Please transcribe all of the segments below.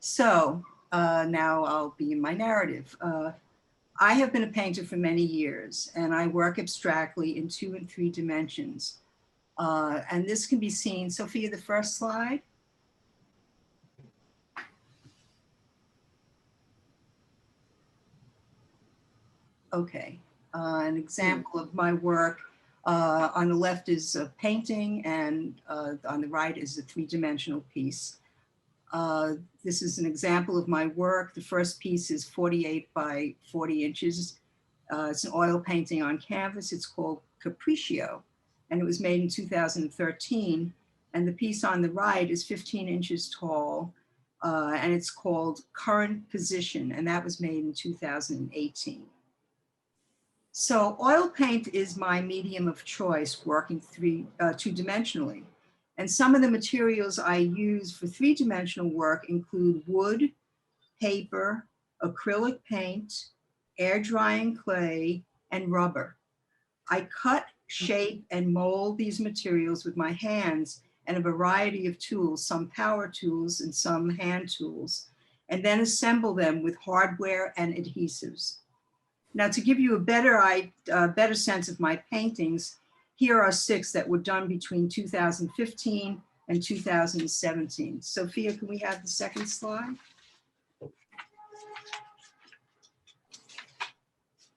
So now I'll be in my narrative. I have been a painter for many years, and I work abstractly in 2 and 3 dimensions. And this can be seen, Sophia, the first slide. Okay, an example of my work. On the left is a painting, and on the right is a 3-dimensional piece. This is an example of my work. The first piece is 48 by 40 inches. It's an oil painting on canvas. It's called Capriccio, and it was made in 2013. And the piece on the right is 15 inches tall, and it's called Current Position, and that was made in 2018. So oil paint is my medium of choice, working 2-dimensionally. And some of the materials I use for 3-dimensional work include wood, paper, acrylic paint, air drying clay, and rubber. I cut, shape, and mold these materials with my hands and a variety of tools, some power tools and some hand tools, and then assemble them with hardware and adhesives. Now, to give you a better sense of my paintings, here are 6 that were done between 2015 and 2017. Sophia, can we have the second slide?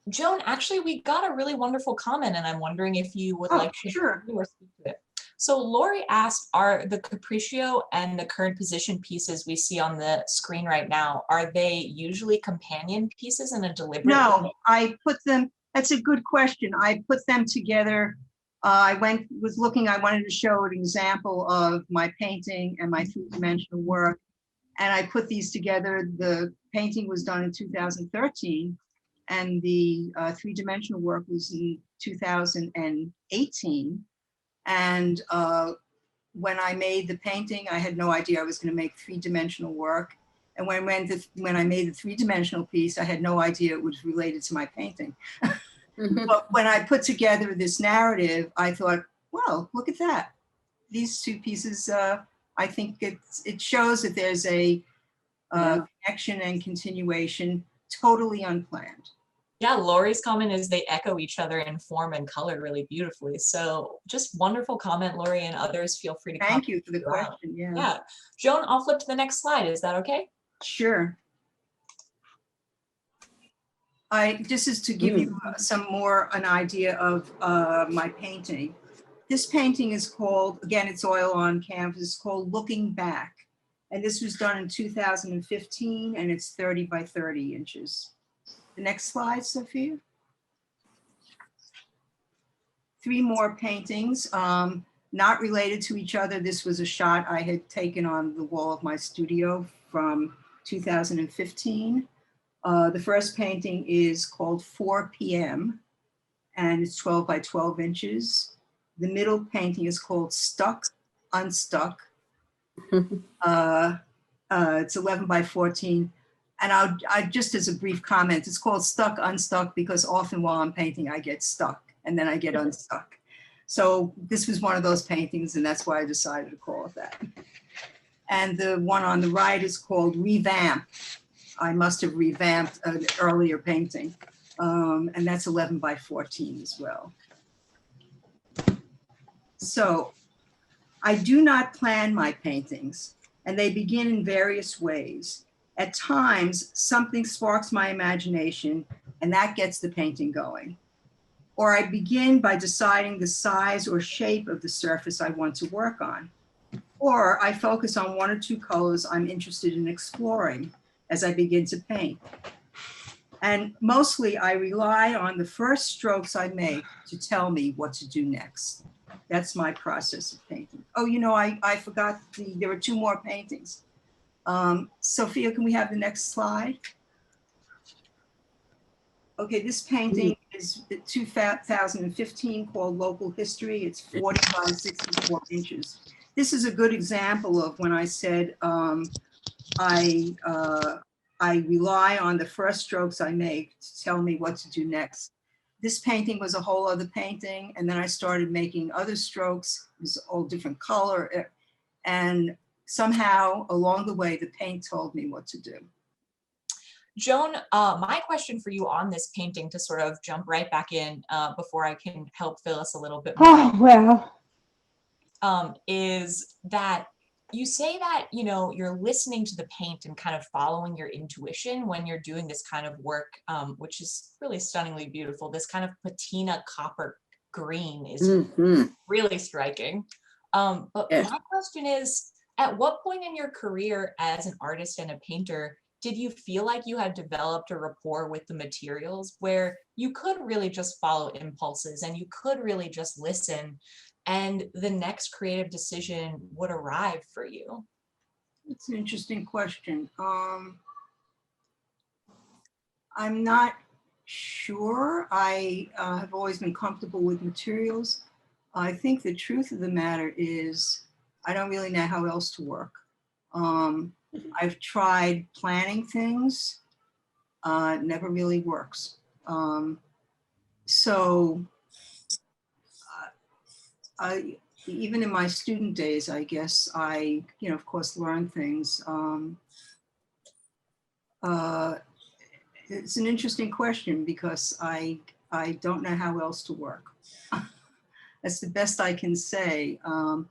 Joan, actually, we got a really wonderful comment, and I'm wondering if you would like to sure. speak to it. So Lori asked, are the Capriccio and the Current Position pieces we see on the screen right now, are they usually companion pieces in a deliberate way? No, I put them, that's a good question. I put them together. I was looking, I wanted to show an example of my painting and my 3-dimensional work. And I put these together. The painting was done in 2013 and the 3-dimensional work was in 2018. And when I made the painting, I had no idea I was going to make 3-dimensional work. And when I made the 3-dimensional piece, I had no idea it was related to my painting. But when I put together this narrative, I thought, well, look at that. These 2 pieces, I think it shows that there's a connection and continuation, totally unplanned. Yeah, Lori's comment is they echo each other in form and color really beautifully. So just wonderful comment, Lori, and others feel free to comment. Thank you for the question, Yeah. Joan, I'll flip to the next slide. Is that okay? Sure. This is to give you an idea of my painting. This painting is called, again, it's oil on canvas, called Looking Back. And this was done in 2015, and it's 30 by 30 inches. The next slide, Sophia. 3 more paintings, not related to each other. This was a shot I had taken on the wall of my studio from 2015. The first painting is called 4 p.m. and it's 12 by 12 inches. The middle painting is called Stuck, Unstuck. It's 11 by 14. And I just as a brief comment, it's called Stuck, Unstuck because often while I'm painting, I get stuck and then I get unstuck. So this was one of those paintings and that's why I decided to call it that. And the one on the right is called Revamp. I must have revamped an earlier painting. And that's 11 by 14 as well. So I do not plan my paintings and they begin in various ways. At times, something sparks my imagination and that gets the painting going. Or I begin by deciding the size or shape of the surface I want to work on. Or I focus on 1 or 2 colors I'm interested in exploring as I begin to paint. And mostly I rely on the first strokes I make to tell me what to do next. That's my process of painting. Oh, you know, I forgot, there were 2 more paintings. Sophia, can we have the next slide? Okay, this painting is 2015 called Local History. It's 40 by 64 inches. This is a good example of when I said I rely on the first strokes I make to tell me what to do next. This painting was a whole other painting, and then I started making other strokes. It was all different color, and somehow along the way, the paint told me what to do. Joan, my question for you on this painting, to sort of jump right back in before I can help fill us a little bit more. Oh, well. Is that you say that, you know, you're listening to the paint and kind of following your intuition when you're doing this kind of work, which is really stunningly beautiful. This kind of patina copper green is really striking. But Yes. my question is, at what point in your career as an artist and a painter did you feel like you had developed a rapport with the materials where you could really just follow impulses and you could really just listen, and the next creative decision would arrive for you? It's an interesting question. I'm not sure. I have always been comfortable with materials. I think the truth of the matter is I don't really know how else to work. I've tried planning things, never really works. So even in my student days, I guess I, you know, of course, learned things. It's an interesting question because I don't know how else to work. That's the best I can say. And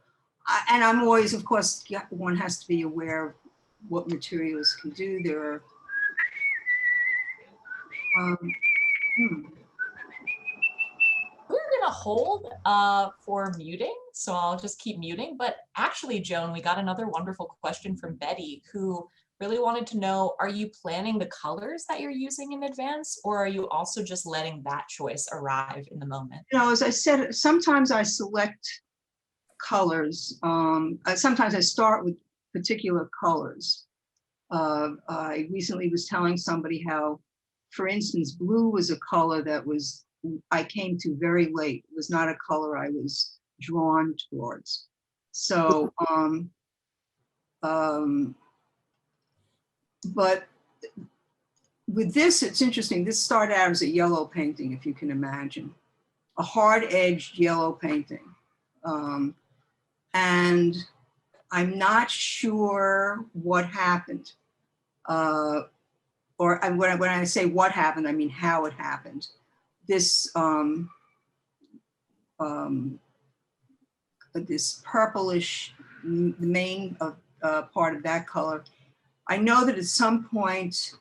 I'm always, of course, one has to be aware of what materials can do. There are, We're gonna hold for muting, so I'll just keep muting. But actually, Joan, we got another wonderful question from Betty, who really wanted to know, are you planning the colors that you're using in advance, or are you also just letting that choice arrive in the moment? you know, as I said, sometimes I select colors. Sometimes I start with particular colors. I recently was telling somebody how, for instance, blue was a color that I came to very late. It was not a color I was drawn towards. So, but with this, it's interesting. This started out as a yellow painting, if you can imagine, a hard-edged yellow painting. And I'm not sure what happened. Or when I say what happened, I mean how it happened. This this purplish, the main part of that color. I know that at some point,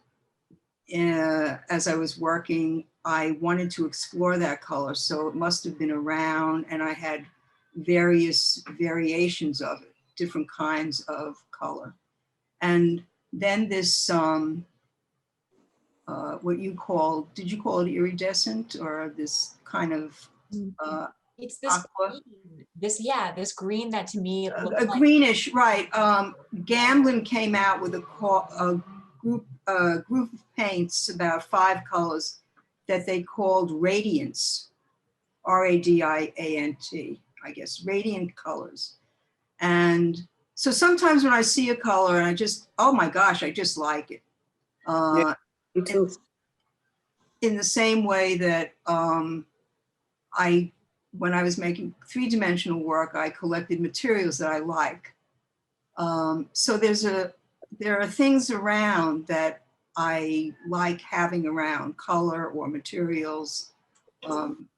as I was working, I wanted to explore that color, so it must have been around, and I had various variations of it, different kinds of color. And then this, what you call, did you call it iridescent, or this kind of It's this aqua? this green that to me looks A like greenish, right. Gamblin came out with a group of paints, about 5 colors, that they called radiance, R-A-D-I-A-N-T, I guess, radiant colors. And so sometimes when I see a color and I just, oh my gosh, I just like it. Yeah, me too. In the same way that when I was making 3-dimensional work, I collected materials that I like. So there are things around that I like having around, color or materials.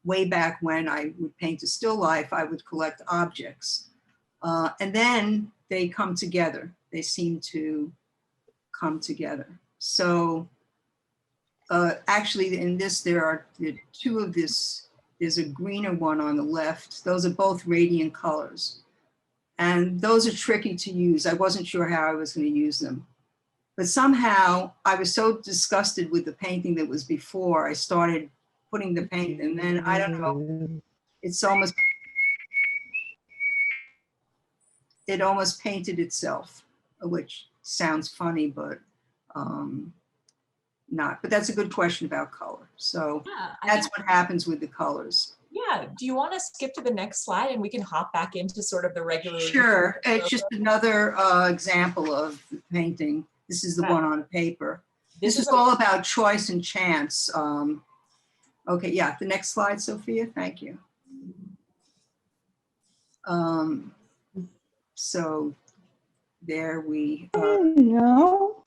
Way back when I would paint a still life, I would collect objects. And then they come together. They seem to come together. So actually in this, there are 2 of this. There's a greener one on the left. Those are both radiant colors. And those are tricky to use. I wasn't sure how I was going to use them. But somehow I was so disgusted with the painting that was before, I started putting the paint, and then I don't know, it almost painted itself, which sounds funny, but not. But that's a good question about color. So yeah, that's what happens with the colors. Yeah, do you want to skip to the next slide and we can hop back into sort of the regular? Sure, it's just another example of the painting. This is the one on paper. This is all about choice and chance. Okay, yeah, the next slide, Sophia, thank you. So there we, No.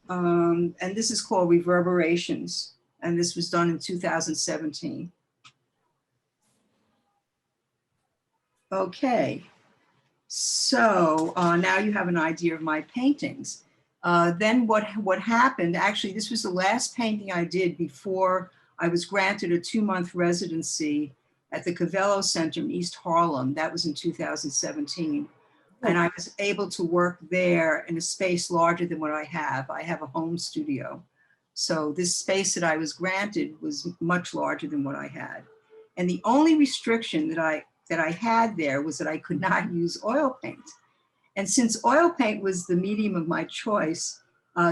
and this is called Reverberations. And this was done in 2017. Okay, so now you have an idea of my paintings. Then what happened, actually, this was the last painting I did before I was granted a 2-month residency at the Cavello Center in East Harlem. That was in 2017. And I was able to work there in a space larger than what I have. I have a home studio. So this space that I was granted was much larger than what I had. And the only restriction that I had there was that I could not use oil paint. And since oil paint was the medium of my choice,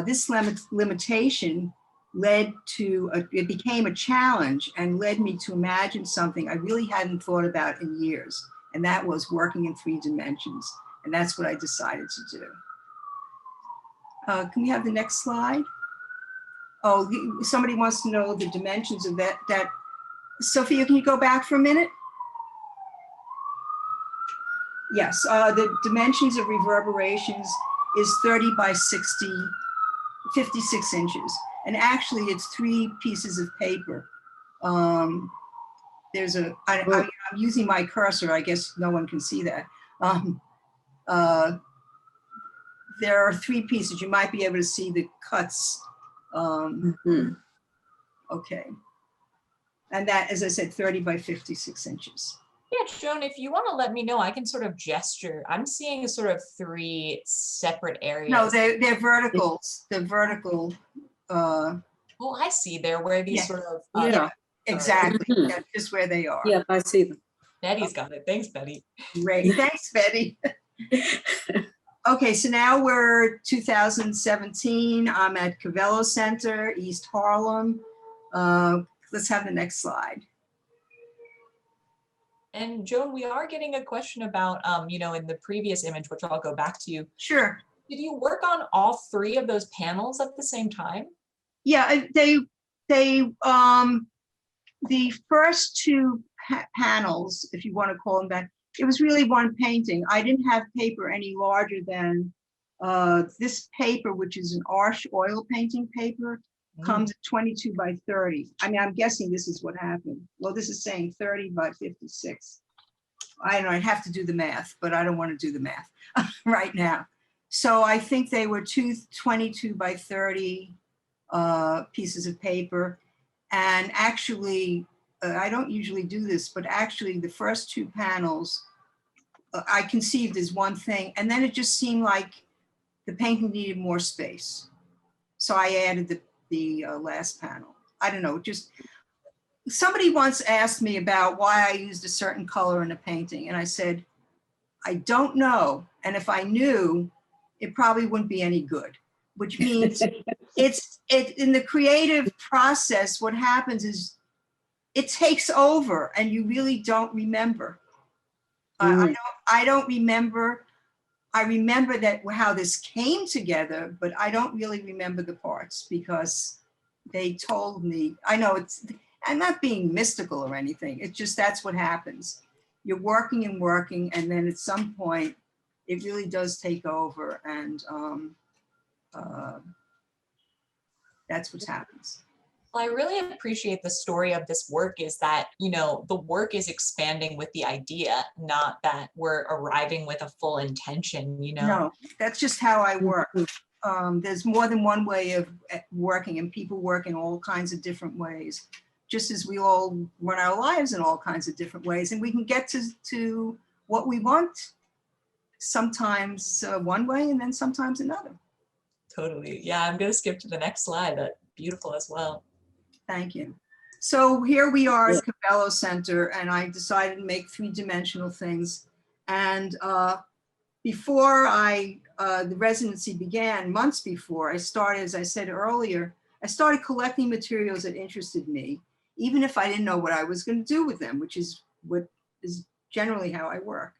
this limitation led to, it became a challenge and led me to imagine something I really hadn't thought about in years. And that was working in 3 dimensions. And that's what I decided to do. Can we have the next slide? Oh, somebody wants to know the dimensions of that. Sophia, can you go back for a minute? Yes, the dimensions of Reverberations is 30 by 60, 56 inches. And actually it's 3 pieces of paper. There's I'm using my cursor, I guess no one can see that. There are 3 pieces. You might be able to see the cuts. Okay. And that, as I said, 30 by 56 inches. Yeah, Joan, if you want to let me know, I can sort of gesture. I'm seeing sort of 3 separate areas. No, they're verticals. They're vertical. Oh, I see. They're where these Yeah. sort of. Yeah, exactly. That's just where they are. Yeah, I see them. Betty's got it. Thanks, Betty. Great. Thanks, Betty. Okay, so now we're 2017. I'm at Cavello Center, East Harlem. Let's have the next slide. And Joan, we are getting a question about, you know, in the previous image, which I'll go back to you. Sure. Did you work on all 3 of those panels at the same time? Yeah, the first 2 panels, if you want to call them that, it was really one painting. I didn't have paper any larger than this paper, which is an Arch oil painting paper, comes at 22 by 30. I mean, I'm guessing this is what happened. Well, this is saying 30 by 56. I don't know, I'd have to do the math, but I don't want to do the math right now. So I think they were 22 by 30 pieces of paper. And actually, I don't usually do this, but actually the first 2 panels I conceived as one thing. And then it just seemed like the painting needed more space. So I added the last panel. I don't know, just somebody once asked me about why I used a certain color in a painting. And I said, I don't know. And if I knew, it probably wouldn't be any good, which means it's in the creative process, what happens is it takes over and you really don't remember. I don't remember. I remember that how this came together, but I don't really remember the parts because they told me. I know I'm not being mystical or anything. It's just that's what happens. You're working and working, and then at some point, it really does take over, and that's what happens. Well, I really appreciate the story of this work is that, you know, the work is expanding with the idea, not that we're arriving with a full intention, you know? No, that's just how I work. There's more than one way of working, and people work in all kinds of different ways, just as we all run our lives in all kinds of different ways. And we can get to what we want sometimes one way and then sometimes another. Totally. Yeah, I'm going to skip to the next slide. That's beautiful as well. Thank you. So here we are at Cavello Center, and I decided to make 3-dimensional things. And before the residency began, months before, I started, as I said earlier, I started collecting materials that interested me, even if I didn't know what I was going to do with them, which is what is generally how I work.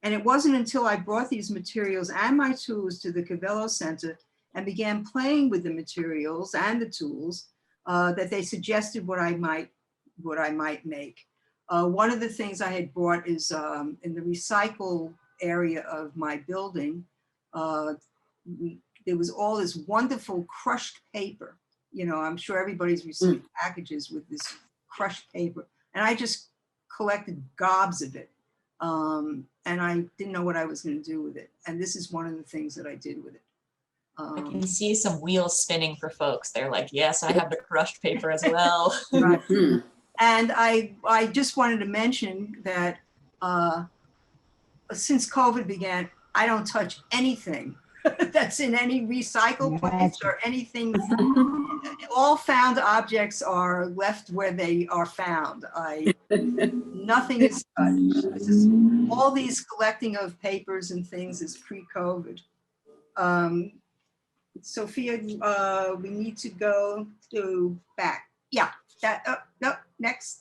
And it wasn't until I brought these materials and my tools to the Cavello Center and began playing with the materials and the tools that they suggested what I might make. One of the things I had brought is in the recycle area of my building, there was all this wonderful crushed paper. You know, I'm sure everybody's received packages with this crushed paper. And I just collected gobs of it. And I didn't know what I was going to do with it. And this is one of the things that I did with it. I can see some wheels spinning for folks. They're like, yes, I have the crushed paper as well. Right. And I just wanted to mention that since COVID began, I don't touch anything that's in any recycle place or anything. All found objects are left where they are found. Nothing is touched. This is all these collecting of papers and things is pre-COVID. Sophia, we need to go to back. Yeah, that, no, next.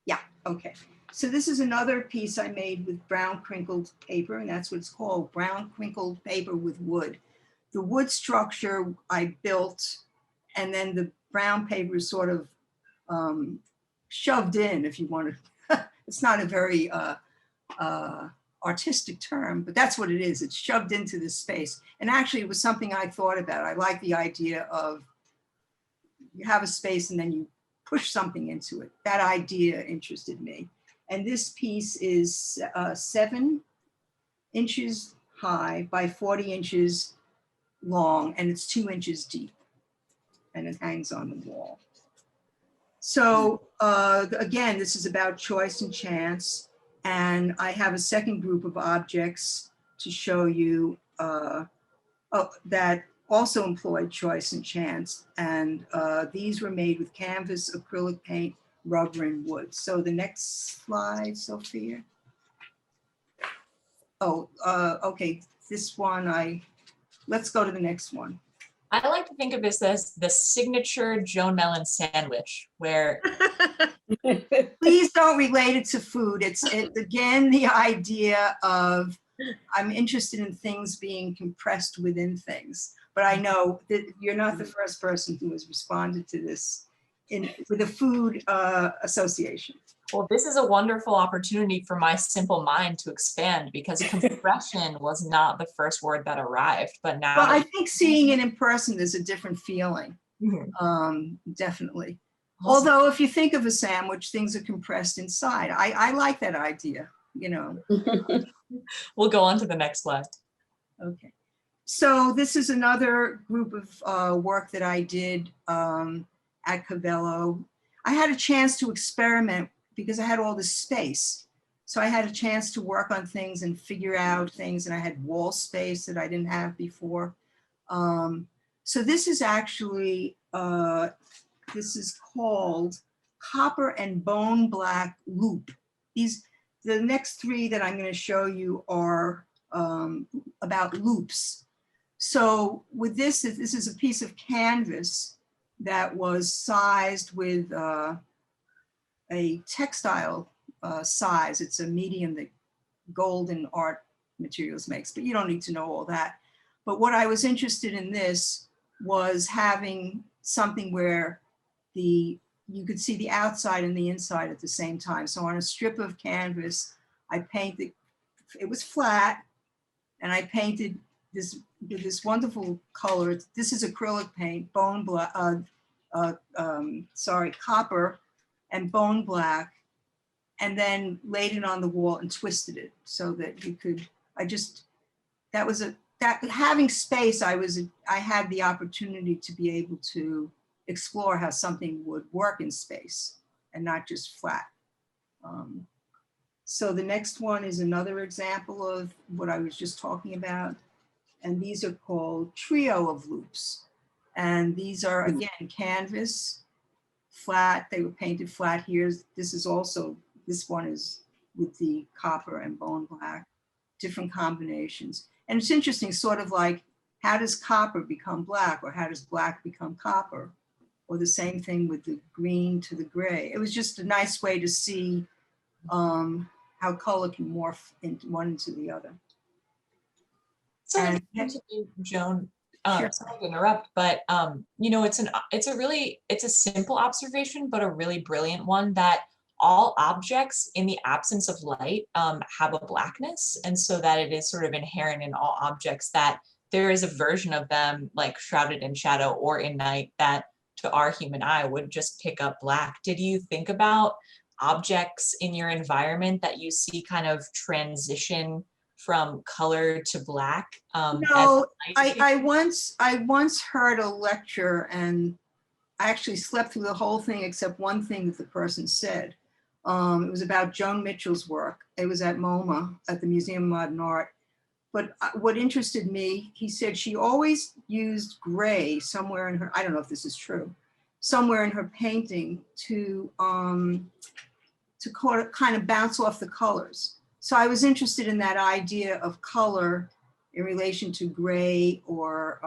Yeah, okay. So this is another piece I made with brown crinkled paper, and that's what it's called, brown crinkled paper with wood. The wood structure I built, and then the brown paper is sort of shoved in, if you want to. It's not a very artistic term, but that's what it is. It's shoved into this space. And actually it was something I thought about. I like the idea of you have a space and then you push something into it. That idea interested me. And this piece is 7 inches high by 40 inches long, and it's 2 inches deep, and it hangs on the wall. So again, this is about choice and chance. And I have a second group of objects to show you that also employed choice and chance. And these were made with canvas, acrylic paint, rubber, and wood. So the next slide, Sophia. Oh, okay, this one, let's go to the next one. I like to think of this as the signature Joan Mellon sandwich, where Please don't relate it to food. It's again, the idea of I'm interested in things being compressed within things. But I know that you're not the first person who has responded to this with a food association. well, this is a wonderful opportunity for my simple mind to expand, because compression was not the first word that arrived, but now. Well, I think seeing it in person is a different feeling, Mhm. definitely. Awesome. Although if you think of a sandwich, things are compressed inside. I like that idea, you know. We'll go on to the next slide. Okay. So this is another group of work that I did at Cavello. I had a chance to experiment because I had all this space. So I had a chance to work on things and figure out things, and I had wall space that I didn't have before. So this is actually, this is called Copper and Bone Black Loop. The next 3 that I'm going to show you are about loops. So with this is a piece of canvas that was sized with a textile size. It's a medium that Golden Art Materials makes, but you don't need to know all that. But what I was interested in this was having something where you could see the outside and the inside at the same time. So on a strip of canvas, I painted, it was flat, and I painted this with this wonderful color. This is acrylic paint, bone black, copper and bone black, and then laid it on the wall and twisted it so that you could, having space, I had the opportunity to be able to explore how something would work in space and not just flat. So the next one is another example of what I was just talking about. And these are called trio of loops. And these are, again, canvas, flat. They were painted flat here. This one is with the copper and bone black, different combinations. And it's interesting, sort of like, how does copper become black, or how does black become copper? Or the same thing with the green to the gray. It was just a nice way to see how color can morph into one into the other. So And- Joan, Sure. sorry to interrupt, but you know, it's a simple observation, but a really brilliant one, that all objects in the absence of light have a blackness, and so that it is sort of inherent in all objects that there is a version of them like shrouded in shadow or in night that to our human eye would just pick up black. Did you think about objects in your environment that you see kind of transition from color to black? No, I once heard a lecture, and I actually slept through the whole thing except one thing that the person said. It was about Joan Mitchell's work. It was at MoMA, at the Museum of Modern Art. But what interested me, he said she always used gray somewhere in her, I don't know if this is true, somewhere in her painting to kind of bounce off the colors. So I was interested in that idea of color in relation to gray or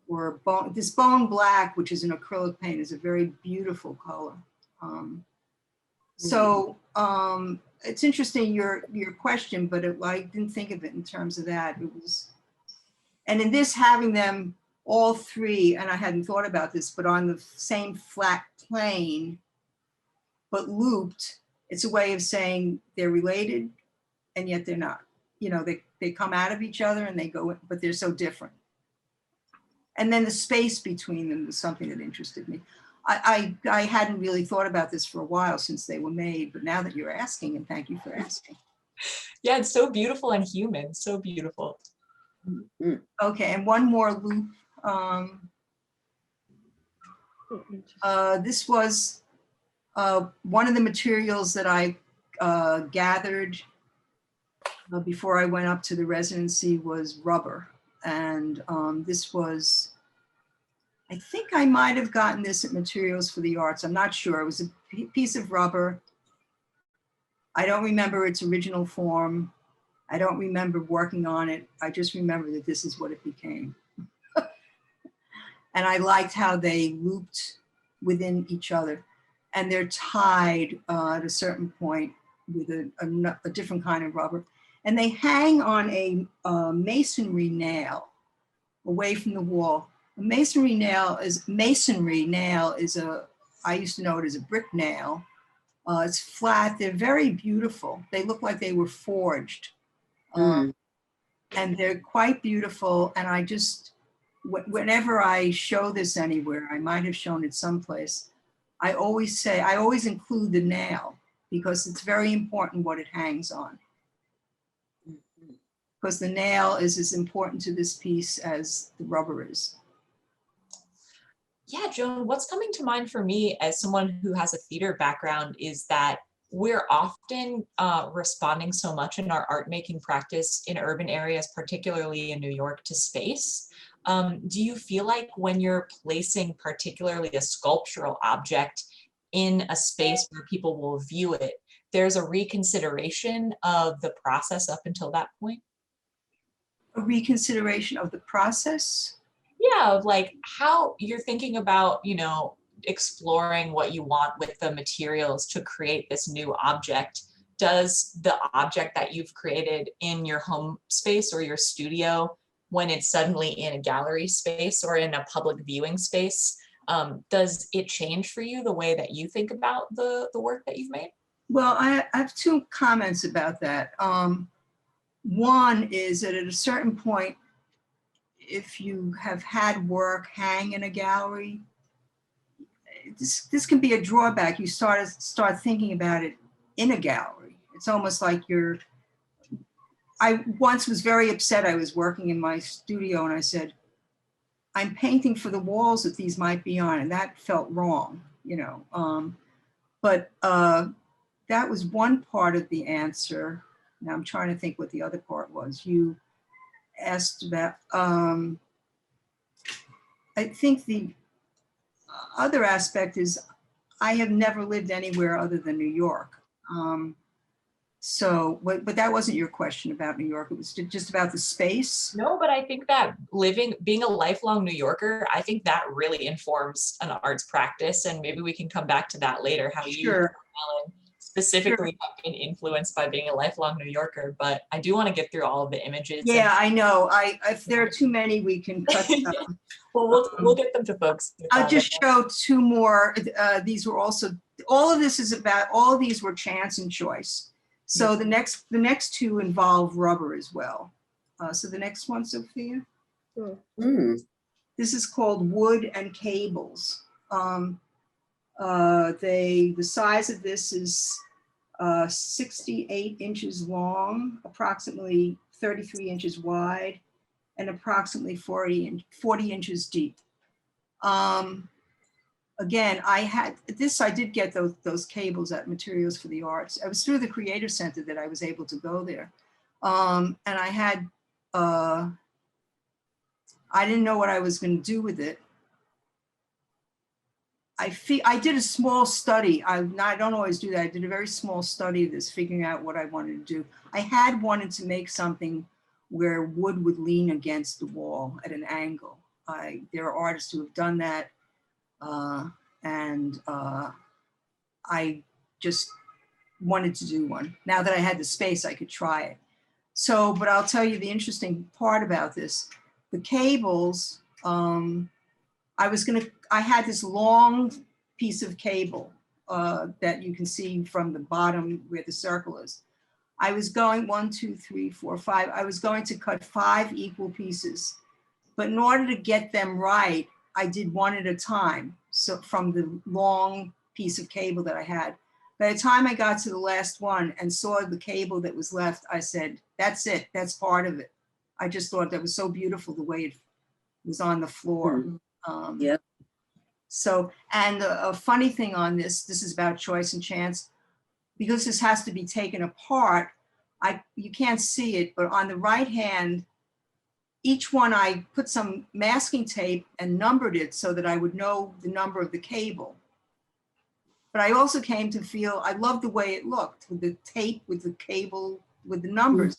bone. This bone black, which is an acrylic paint, is a very beautiful color. It's interesting your question, but I didn't think of it in terms of that. It was, and in this having them all three, and I hadn't thought about this, but on the same flat plane, but looped, it's a way of saying they're related and yet they're not. You know, they come out of each other and they go, but they're so different. And then the space between them was something that interested me. I hadn't really thought about this for a while since they were made, but now that you're asking, and thank you for asking. Yeah, it's so beautiful and human, so beautiful. Okay, and one more loop. This was one of the materials that I gathered before I went up to the residency was rubber. And this was, I think I might have gotten this at Materials for the Arts. I'm not sure. It was a piece of rubber. I don't remember its original form. I don't remember working on it. I just remember that this is what it became. And I liked how they looped within each other. And they're tied at a certain point with a different kind of rubber. And they hang on a masonry nail away from the wall. A masonry nail is I used to know it as a brick nail. It's flat, they're very beautiful. They look like they were forged. And they're quite beautiful. And I just, whenever I show this anywhere, I might have shown it someplace, I always include the nail because it's very important what it hangs on. Because the nail is as important to this piece as the rubber is. Yeah, Joan, what's coming to mind for me as someone who has a theater background is that we're often responding so much in our art making practice in urban areas, particularly in New York, to space. Do you feel like when you're placing particularly a sculptural object in a space where people will view it, there's a reconsideration of the process up until that point? A reconsideration of the process? Yeah, of like how you're thinking about, you know, exploring what you want with the materials to create this new object. Does the object that you've created in your home space or your studio, when it's suddenly in a gallery space or in a public viewing space, does it change for you the way that you think about the work that you've made? Well, I have two comments about that. One is that at a certain point, if you have had work hang in a gallery, this can be a drawback. You start thinking about it in a gallery. It's almost like I once was very upset. I was working in my studio and I said, I'm painting for the walls that these might be on, and that felt wrong, you know. But that was one part of the answer. Now I'm trying to think what the other part was. You asked about, I think the other aspect is I have never lived anywhere other than New York. But that wasn't your question about New York. It was just about the space. No, but I think that being a lifelong New Yorker, I think that really informs an arts practice. And maybe we can come back to that later, how you, Melon, specifically have been influenced by being a lifelong New Yorker. But I do want to get through all of the images. Yeah, I know. If there are too many, we can cut them. Well, we'll get them to folks. I'll just show two more. These were also all of this is about, all of these were chance and choice. So the next two involve rubber as well. So the next one, Sophia. This is called Wood and Cables. The size of this is 68 inches long, approximately 33 inches wide, and approximately 40 inches deep. Again, I did get those cables at Materials for the Arts. It was through the Creative Center that I was able to go there. And I had, I didn't know what I was going to do with it. I did a small study. I don't always do that. I did a very small study of this, figuring out what I wanted to do. I had wanted to make something where wood would lean against the wall at an angle. There are artists who have done that. I just wanted to do one. Now that I had the space, I could try it. So, but I'll tell you the interesting part about this. The cables, I had this long piece of cable that you can see from the bottom where the circle is. I was going 1, 2, 3, 4, 5. I was going to cut 5 equal pieces, but in order to get them right, I did one at a time. So from the long piece of cable that I had, by the time I got to the last one and saw the cable that was left, I said, that's it, that's part of it. I just thought that was so beautiful the way it was on the floor. Yeah. So, and a funny thing on this is about choice and chance, because this has to be taken apart. You can't see it, but on the right hand, each one I put some masking tape and numbered it so that I would know the number of the cable. But I also came to feel, I loved the way it looked with the tape, with the cable, with the numbers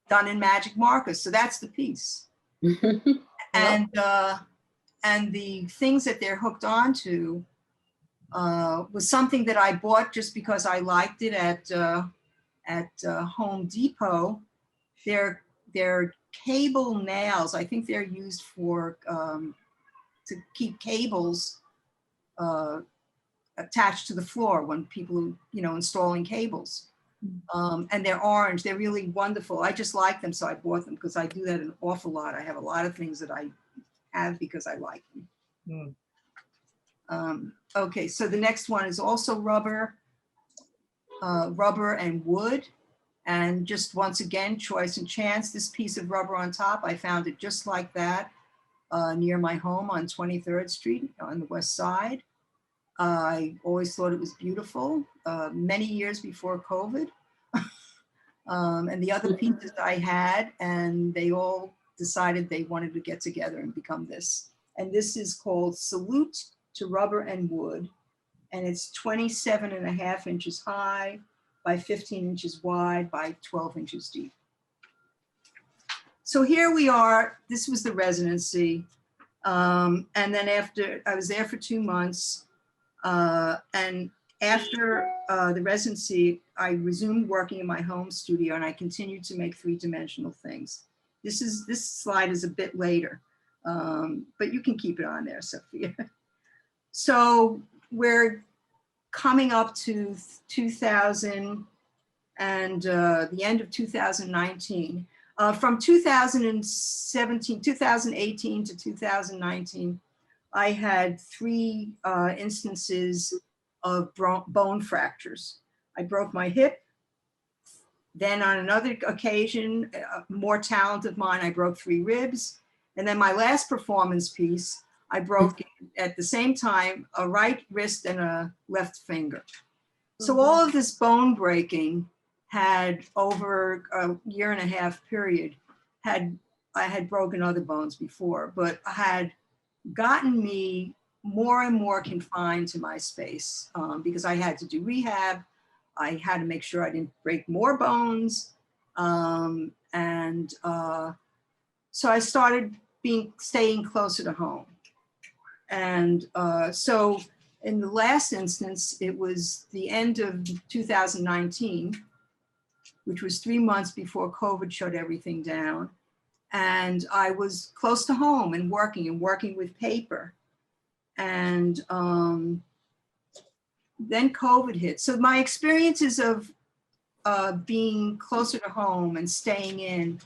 done in magic markers. So that's the piece. And the things that they're hooked onto was something that I bought just because I liked it at Home Depot. They're cable nails. I think they're used for to keep cables attached to the floor when people, installing cables. And they're orange. They're really wonderful. I just like them, so I bought them because I do that an awful lot. I have a lot of things that I have because I like them. Okay, so the next one is also rubber and wood. And just once again, choice and chance. This piece of rubber on top, I found it just like that near my home on 23rd Street on the west side. I always thought it was beautiful, many years before COVID. And the other pieces I had, and they all decided they wanted to get together and become this. And this is called Salute to Rubber and Wood. And it's 27.5 inches high by 15 inches wide by 12 inches deep. So here we are. This was the residency. And then after, I was there for 2 months. And after the residency, I resumed working in my home studio and I continued to make 3-dimensional things. This slide is a bit later, but you can keep it on there, Sophia. So we're coming up to 2000 and the end of 2019. From 2018 to 2019, I had 3 instances of bone fractures. I broke my hip. Then on another occasion, a more talent of mine, I broke 3 ribs. And then my last performance piece, I broke at the same time a right wrist and a left finger. So all of this bone breaking had, over a 1.5 year period, I had broken other bones before, but I had gotten me more and more confined to my space because I had to do rehab. I had to make sure I didn't break more bones. So I started staying closer to home. And so in the last instance, it was the end of 2019, which was 3 months before COVID shut everything down. And I was close to home and working with paper. And then COVID hit. So my experiences of being closer to home and staying in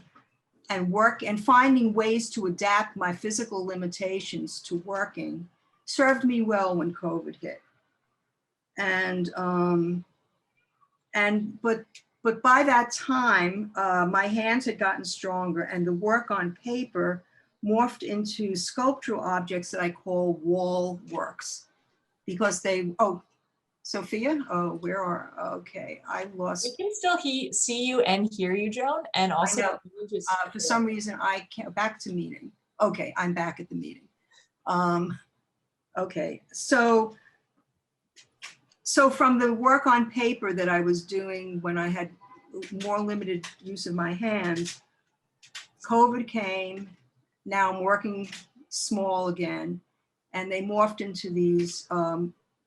and work and finding ways to adapt my physical limitations to working served me well when COVID hit. But by that time, my hands had gotten stronger and the work on paper morphed into sculptural objects that I call wall works because Sophia, okay, I lost. We can still see you and hear you, Joan, and also know. For some reason, I can't, back to meeting. Okay, I'm back at the meeting. Okay, so from the work on paper that I was doing when I had more limited use of my hands, COVID came, now I'm working small again, and they morphed into these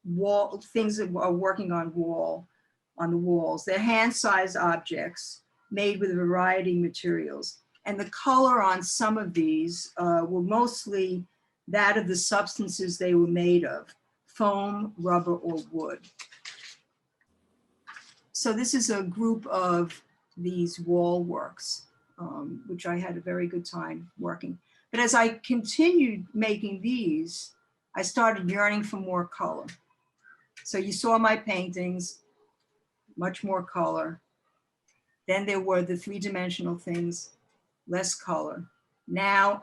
wall things that are working on the walls. They're hand-sized objects made with a variety of materials. And the color on some of these were mostly that of the substances they were made of, foam, rubber, or wood. So this is a group of these wall works, which I had a very good time working. But as I continued making these, I started yearning for more color. So you saw my paintings, much more color. Then there were the three-dimensional things, less color. Now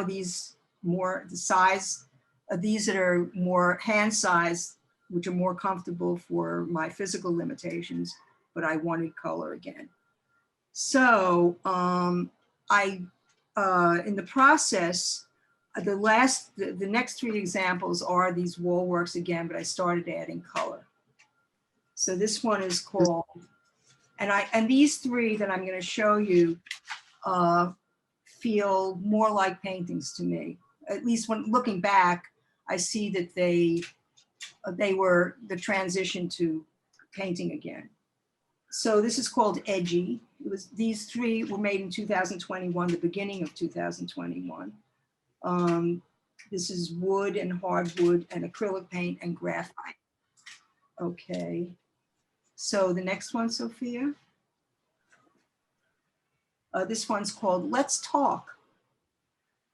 these more the size of these that are more hand-sized, which are more comfortable for my physical limitations, but I wanted color again. So in the process, the next three examples are these wall works again, but I started adding color. So this one is called, and these three that I'm going to show you feel more like paintings to me. At least when looking back, I see that they were the transition to painting again. So this is called Edgy. These three were made in 2021, the beginning of 2021. This is wood and hardwood and acrylic paint and graphite. Okay. So the next one, Sophia. This one's called Let's Talk.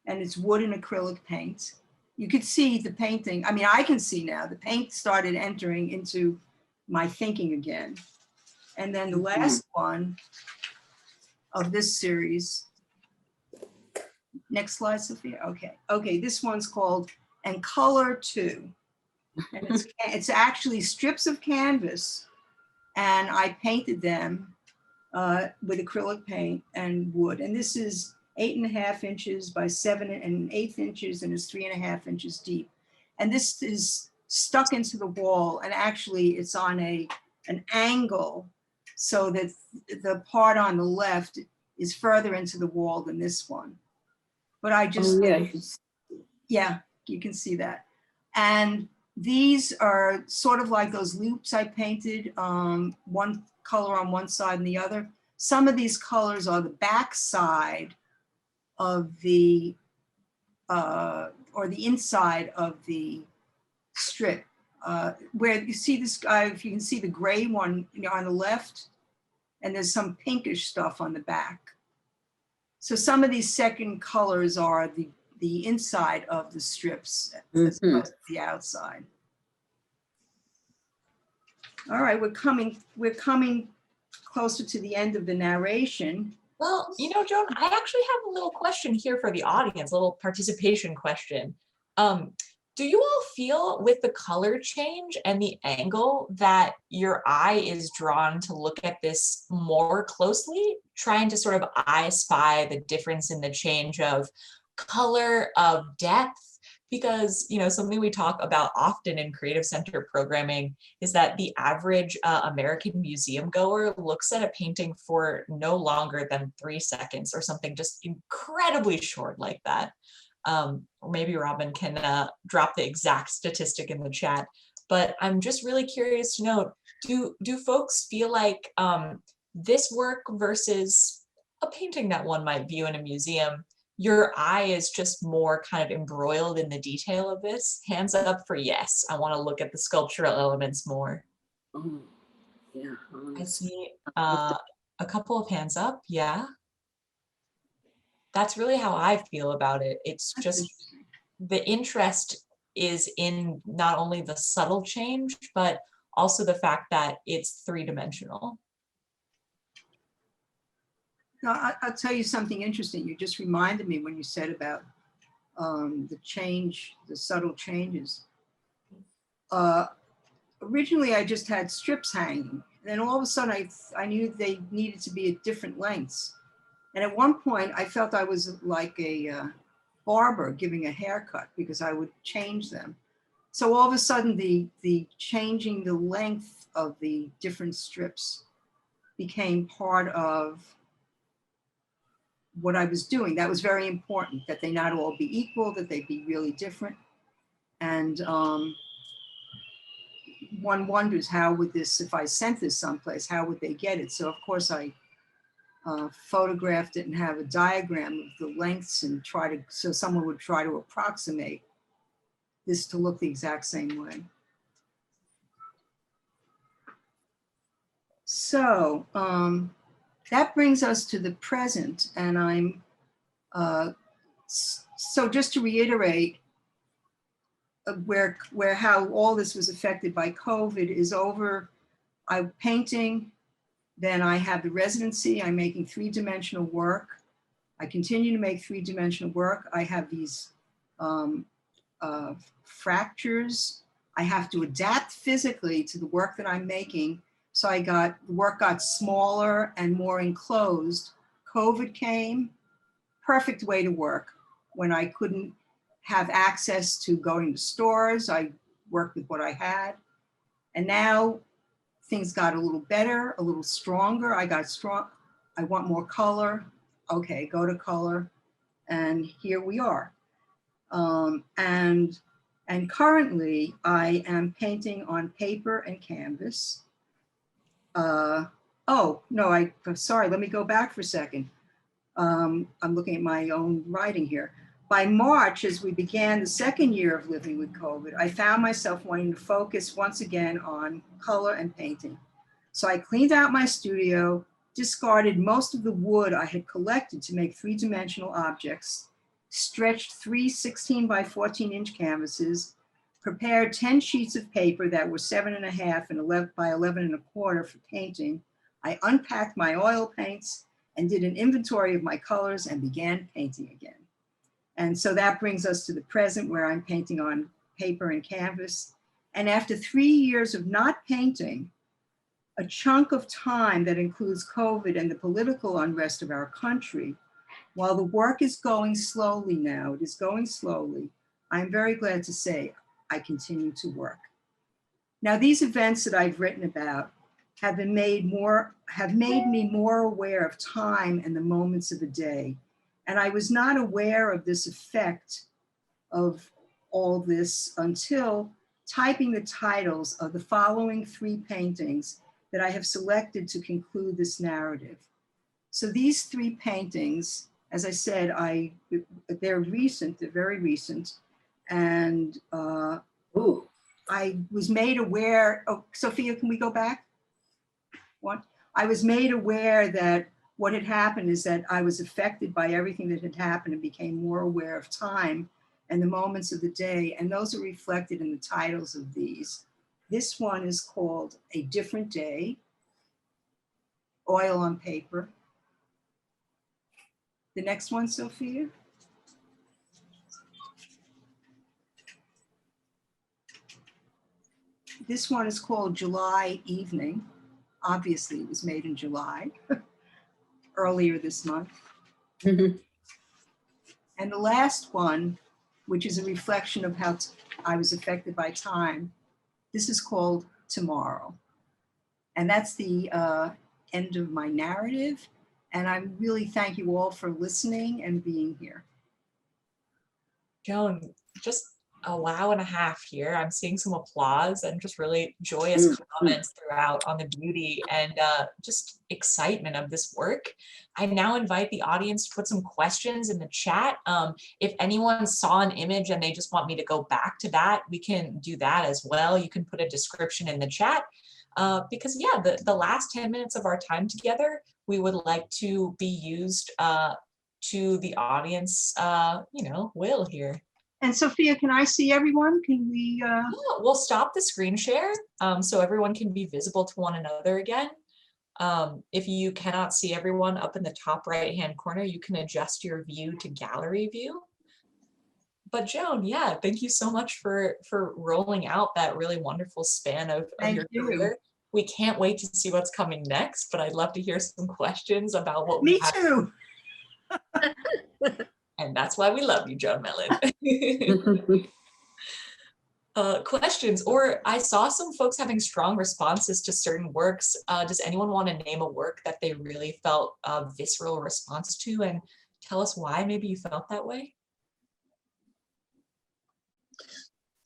And it's wood and acrylic paint. You could see the painting. I mean, I can see now the paint started entering into my thinking again. And then the last one of this series. Next slide, Sophia. Okay. Okay, this one's called And Color Too. And it's actually strips of canvas, and I painted them with acrylic paint and wood. And this is 8.5 inches by 7 1/8 inches, and it's 3.5 inches deep. And this is stuck into the wall, and actually it's on an angle so that the part on the left is further into the wall than this one. But I just, yeah, you can see that. And these are sort of like those loops I painted, one color on one side and the other. Some of these colors are the back side of the, or the inside of the strip. Where you see this guy, if you can see the gray one on the left, and there's some pinkish stuff on the back. So some of these second colors are the inside of the strips as opposed to the outside. All right, we're coming closer to the end of the narration. Well, Joan, I actually have a little question here for the audience, a little participation question. Do you all feel with the color change and the angle that your eye is drawn to look at this more closely, trying to sort of I spy the difference in the change of color, of depth? Because, something we talk about often in creative center programming is that the average American museum goer looks at a painting for no longer than 3 seconds or something just incredibly short like that. Or maybe Robin can drop the exact statistic in the chat. But I'm just really curious to know, do folks feel like this work versus a painting that one might view in a museum your eye is just more kind of embroiled in the detail of this. Hands up for yes. I want to look at the sculptural elements more. Oh, yeah. I see Looked a couple of hands up. Yeah. That's really how I feel about it. It's That's just interesting. the interest is in not only the subtle change, but also the fact that it's three-dimensional. Now, I'll tell you something interesting. You just reminded me when you said about the change, the subtle changes. Originally, I just had strips hanging. Then all of a sudden, I knew they needed to be at different lengths. And at one point, I felt I was like a barber giving a haircut because I would change them. So all of a sudden, the changing the length of the different strips became part of what I was doing. That was very important, that they not all be equal, that they be really different. And one wonders how would this, if I sent this someplace, how would they get it? So of course I photographed it and have a diagram of the lengths and so someone would try to approximate this to look the exact same way. So that brings us to the present, and I'm, so just to reiterate, where how all this was affected by COVID is over. I'm painting, then I have the residency, I'm making three-dimensional work. I continue to make three-dimensional work. I have these fractures. I have to adapt physically to the work that I'm making. So the work got smaller and more enclosed. COVID came, perfect way to work. When I couldn't have access to going to stores, I worked with what I had. And now things got a little better, a little stronger. I want more color. Okay, go to color. And here we are. And currently I am painting on paper and canvas. Oh, no, I'm sorry, let me go back for a second. I'm looking at my own writing here. By March, as we began the second year of living with COVID, I found myself wanting to focus once again on color and painting. So I cleaned out my studio, discarded most of the wood I had collected to make three-dimensional objects, stretched 3 16 by 14 inch canvases, prepared 10 sheets of paper that were 7.5 and 11 by 11.25 for painting. I unpacked my oil paints and did an inventory of my colors and began painting again. And so that brings us to the present, where I'm painting on paper and canvas. And after 3 years of not painting, a chunk of time that includes COVID and the political unrest of our country, while the work is going slowly now, it is going slowly, I'm very glad to say I continue to work. Now, these events that I've written about have made me more aware of time and the moments of the day. And I was not aware of this effect of all this until typing the titles of the following 3 paintings that I have selected to conclude this narrative. So these 3 paintings, as I said, they're recent, they're very recent. And I was made aware, oh, Sophia, can we go back? One, I was made aware that what had happened is that I was affected by everything that had happened and became more aware of time and the moments of the day. And those are reflected in the titles of these. This one is called A Different Day, oil on paper. The next one, Sophia. This one is called July Evening. Obviously, it was made in July, earlier this month. Mm-hmm. And the last one, which is a reflection of how I was affected by time, this is called Tomorrow. And that's the end of my narrative. And I really thank you all for listening and being here. Joan, just a wow and a half here. I'm seeing some applause and just really joyous comments throughout on the beauty and just excitement of this work. I now invite the audience to put some questions in the chat. If anyone saw an image and they just want me to go back to that, we can do that as well. You can put a description in the chat. Because yeah, the last 10 minutes of our time together, we would like to be used to the audience, will here. And Sophia, can I see everyone? Can we? Yeah, we'll stop the screen share so everyone can be visible to one another again. If you cannot see everyone up in the top right-hand corner, you can adjust your view to gallery view. But Joan, yeah, thank you so much for rolling out that really wonderful span of your career. We can't wait to see what's coming next, but I'd love to hear some questions about what we have. Me too. And that's why we love you, Joan Mellon. Questions, or I saw some folks having strong responses to certain works. Does anyone want to name a work that they really felt a visceral response to and tell us why maybe you felt that way?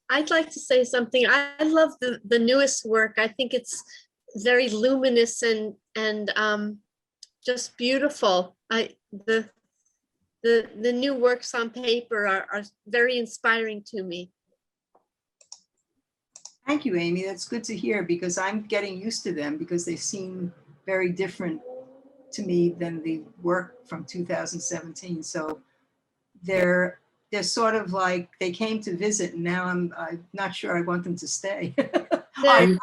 I'd like to say something. I love the newest work. I think it's very luminous and just beautiful. The new works on paper are very inspiring to me. Thank you, Amy. That's good to hear because I'm getting used to them because they seem very different to me than the work from 2017. So they're sort of like they came to visit and now I'm not sure I want them to stay. I'm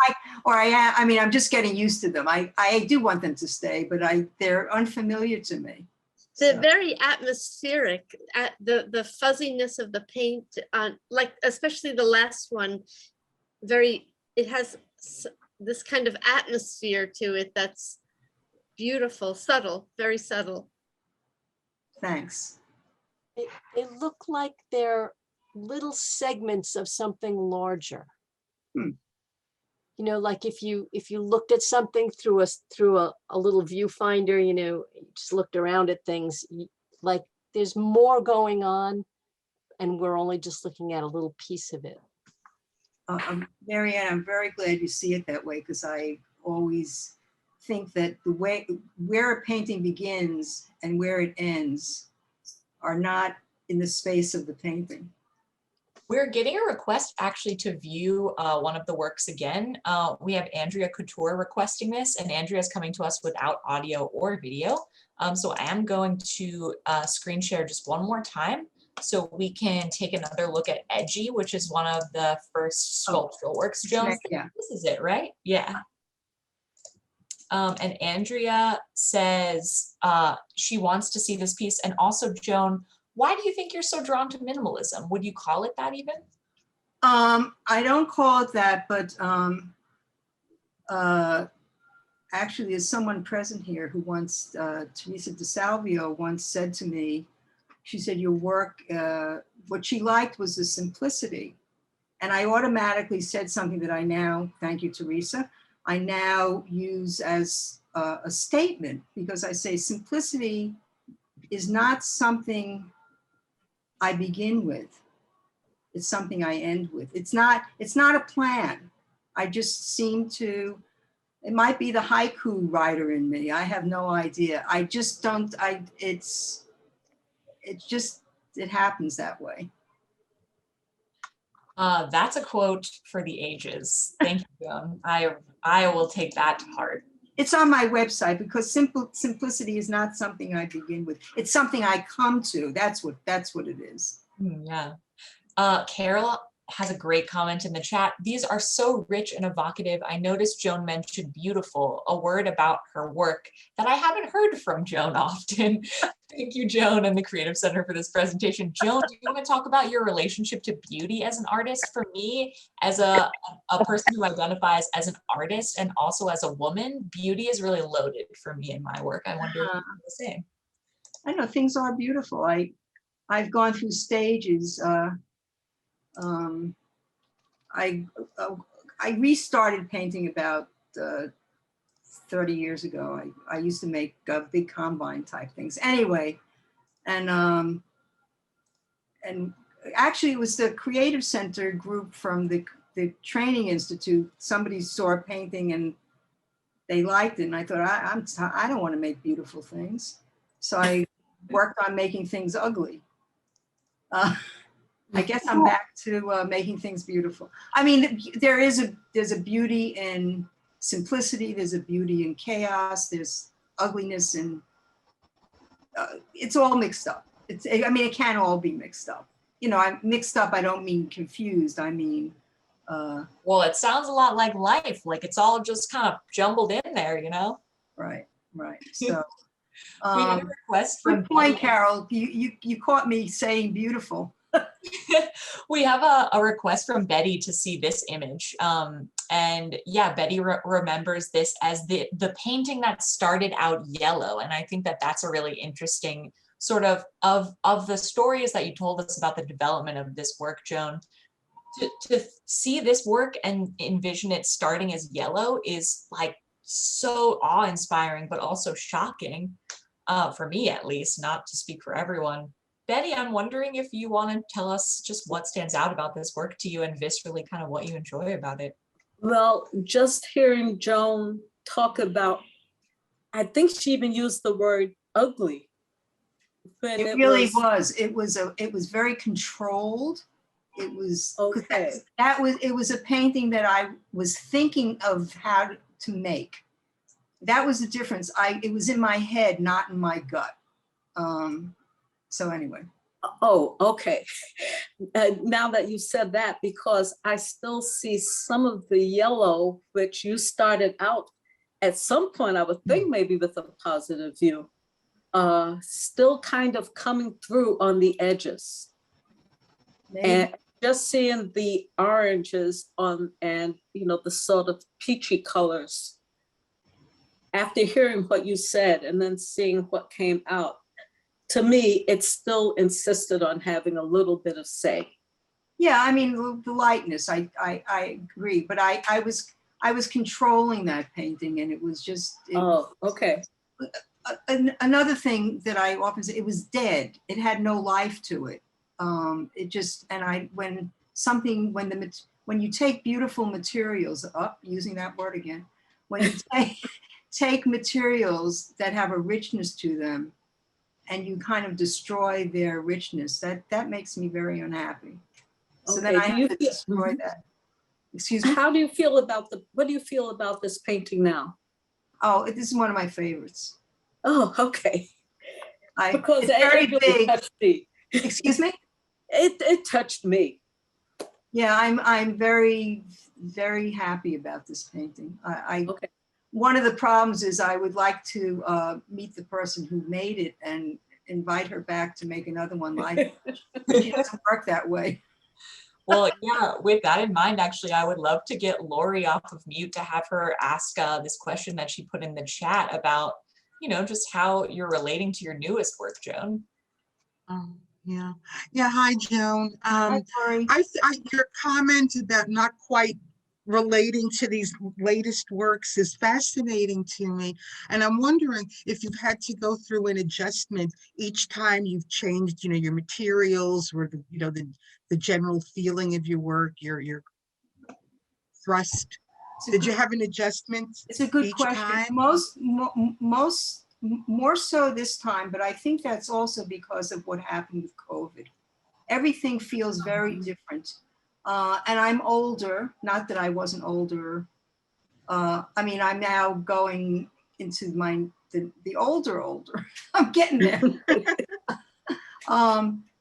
just getting used to them. I do want them to stay, but they're unfamiliar to me. They're very atmospheric. The fuzziness of the paint, like especially the last one, it has this kind of atmosphere to it that's beautiful, subtle, very subtle. Thanks. They look like they're little segments of something larger. You know, like if you looked at something through a little viewfinder, you just looked around at things, like there's more going on and we're only just looking at a little piece of it. Marianne, I'm very glad you see it that way because I always think that the way where a painting begins and where it ends are not in the space of the painting. We're getting a request actually to view one of the works again. We have Andrea Couture requesting this, and Andrea is coming to us without audio or video. So I am going to screen share just one more time so we can take another look at Edgy, which is one of the first sculptural works. Joan, Yeah. This is it, right? Yeah. And Andrea says she wants to see this piece. And also, Joan, why do you think you're so drawn to minimalism? Would you call it that even? I don't call it that, but actually there's someone present here who once, Teresa DeSalvio once said to me, she said, your work, what she liked was the simplicity. And I automatically said something that I now, thank you, Teresa, I now use as a statement because I say simplicity is not something I begin with. It's something I end with. It's not a plan. I just seem to, it might be the haiku writer in me. I have no idea. I just don't, it happens that way. That's a quote for the ages. Thank you, Joan. I will take that to heart. It's on my website because simplicity is not something I begin with. It's something I come to. That's what it is. Yeah. Carol has a great comment in the chat. These are so rich and evocative. I noticed Joan mentioned beautiful, a word about her work that I haven't heard from Joan often. Thank you, Joan, and the Creative Center for this presentation. Joan, do you want to talk about your relationship to beauty as an artist? For me, as a person who identifies as an artist and also as a woman, beauty is really loaded for me in my work. I wonder if you're the same. I know things are beautiful. I've gone through stages. I restarted painting about 30 years ago. I used to make big combine type things. Anyway, and actually, it was the Creative Center group from the Training Institute. Somebody saw a painting and they liked it, and I thought, I don't want to make beautiful things, so I worked on making things ugly. I guess I'm back to making things beautiful. I mean, there's a beauty in simplicity. There's a beauty in chaos. There's ugliness, and it's all mixed up. I mean, it can all be mixed up. You know, I'm mixed up. I don't mean confused. I mean, well, it sounds a lot like life. Like it's all just kind of jumbled in there, you know? right. So, We had a request from good point, Carol. You caught me saying beautiful. we have a request from Betty to see this image. And yeah, Betty remembers this as the painting that started out yellow. And I think that that's a really interesting sort of the stories that you told us about the development of this work, Joan. To see this work and envision it starting as yellow is like so awe-inspiring, but also shocking, for me at least, not to speak for everyone. Betty, I'm wondering if you want to tell us just what stands out about this work to you and viscerally kind of what you enjoy about it. Well, just hearing Joan talk about, I think she even used the word ugly. But It really was. It was very controlled. It was okay. It was a painting that I was thinking of how to make. That was the difference. It was in my head, not in my gut. So anyway. Oh, okay. Now that you said that, because I still see some of the yellow, which you started out at some point, I would think maybe with a positive view, still kind of coming through on the edges. Maybe. And just seeing the oranges on, and you know, the sort of peachy colors. After hearing what you said and then seeing what came out, to me, it still insisted on having a little bit of say. Yeah, I mean, the lightness, I agree, but I was controlling that painting, and it was just. Oh, okay. Another thing that I often say, it was dead. It had no life to it. It just, and when you take beautiful materials, using that word again, when you take materials that have a richness to them, and you kind of destroy their richness, that makes me very unhappy. So Okay. then I have to destroy that. Excuse me? How do you feel about what do you feel about this painting now? Oh, this is one of my favorites. Oh, okay. Because it's very big. Touched me. Excuse me? It touched me. Yeah, I'm very, very happy about this painting. Okay. One of the problems is I would like to meet the person who made it and invite her back to make another one like it. It doesn't work that way. Well, yeah, with that in mind, actually, I would love to get Lori off of mute to have her ask this question that she put in the chat about, you know, just how you're relating to your newest work, Joan. Yeah. Hi, Joan. Hi, Lori. Your comment about not quite relating to these latest works is fascinating to me, and I'm wondering if you've had to go through an adjustment each time you've changed, you know, your materials or the general feeling of your work, your thrust. Did you have an adjustment? It's a good each question. time? More so this time, but I think that's also because of what happened with COVID. Everything feels very different. And I'm older, not that I wasn't older. I mean, I'm now going into the older. I'm getting there.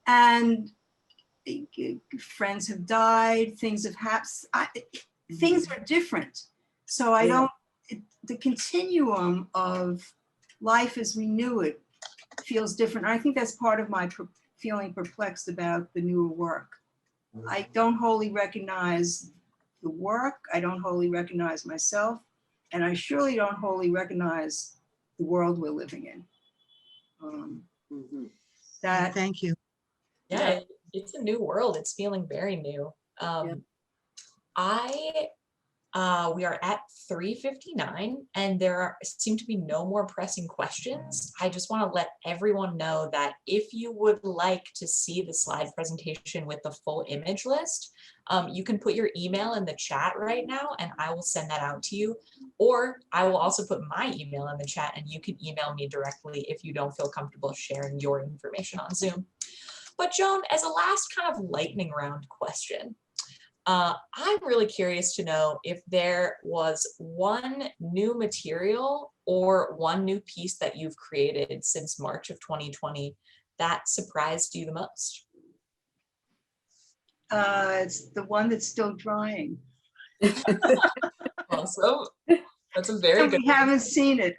And friends have died, things have happened, things are different. So I don't, the continuum of life as we knew it feels different. I think that's part of my feeling perplexed about the newer work. I don't wholly recognize the work. I don't wholly recognize myself. And I surely don't wholly recognize the world we're living in. Thank you. Yeah, it's a new world. It's feeling very new. I We are at 3:59 and seem to be no more pressing questions. I just want to let everyone know that if you would like to see the slide presentation with the full image list, you can put your email in the chat right now and I will send that out to you. Or I will also put my email in the chat and you can email me directly if you don't feel comfortable sharing your information on Zoom. But Joan, as a last kind of lightning round question, I'm really curious to know if there was one new material or one new piece that you've created since March of 2020 that surprised you the most. It's the one that's still drying. Awesome. That's a very So good we one. haven't seen it.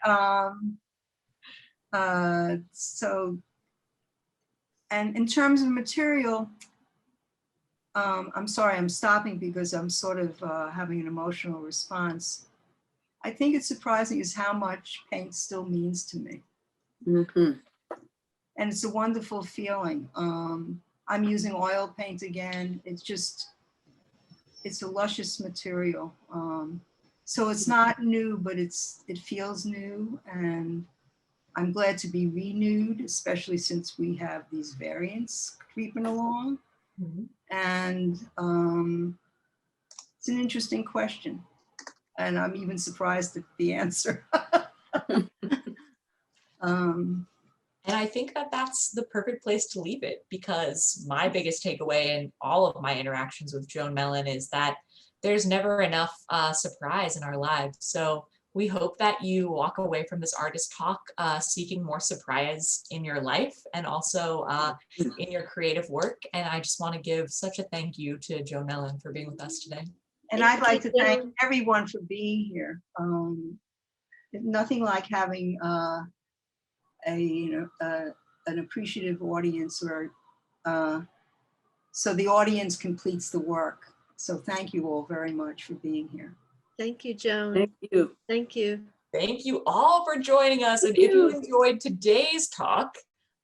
And in terms of material, I'm sorry, I'm stopping because I'm sort of having an emotional response. I think it's surprising is how much paint still means to me. Mhm. And it's a wonderful feeling. I'm using oil paint again. It's a luscious material. So it's not new, but it feels new. And I'm glad to be renewed, especially since we have these variants creeping along. Mhm. And it's an interesting question. And I'm even surprised at the answer. And I think that that's the perfect place to leave it, because my biggest takeaway in all of my interactions with Joan Mellon is that there's never enough surprise in our lives. So we hope that you walk away from this artist talk seeking more surprise in your life and also in your creative work. And I just want to give such a thank you to Joan Mellon for being with us today. And I'd like to thank Joan. everyone for being here. Nothing like having an appreciative audience, or so the audience completes the work. So thank you all very much for being here. Thank you, Joan. Thank you. Thank you. Thank you all for joining us. And if you enjoyed today's talk,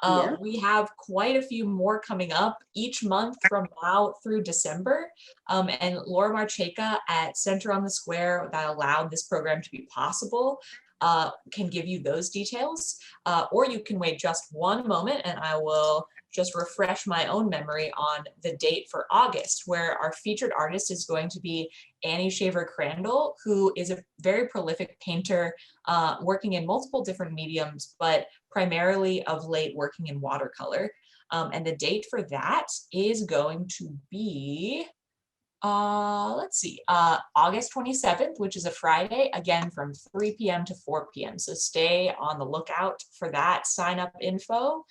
Yeah. we have quite a few more coming up each month from now through December. And Laura Marcheka at Center on the Square, that allowed this program to be possible, can give you those details. Or you can wait just one moment and I will just refresh my own memory on the date for August, where our featured artist is going to be Annie Shaver Crandall, who is a very prolific painter, working in multiple different mediums, but primarily of late working in watercolor. And the date for that is going to be, let's see, August 27th, which is a Friday, again from 3 p.m. to 4 p.m. So stay on the lookout for that sign up info.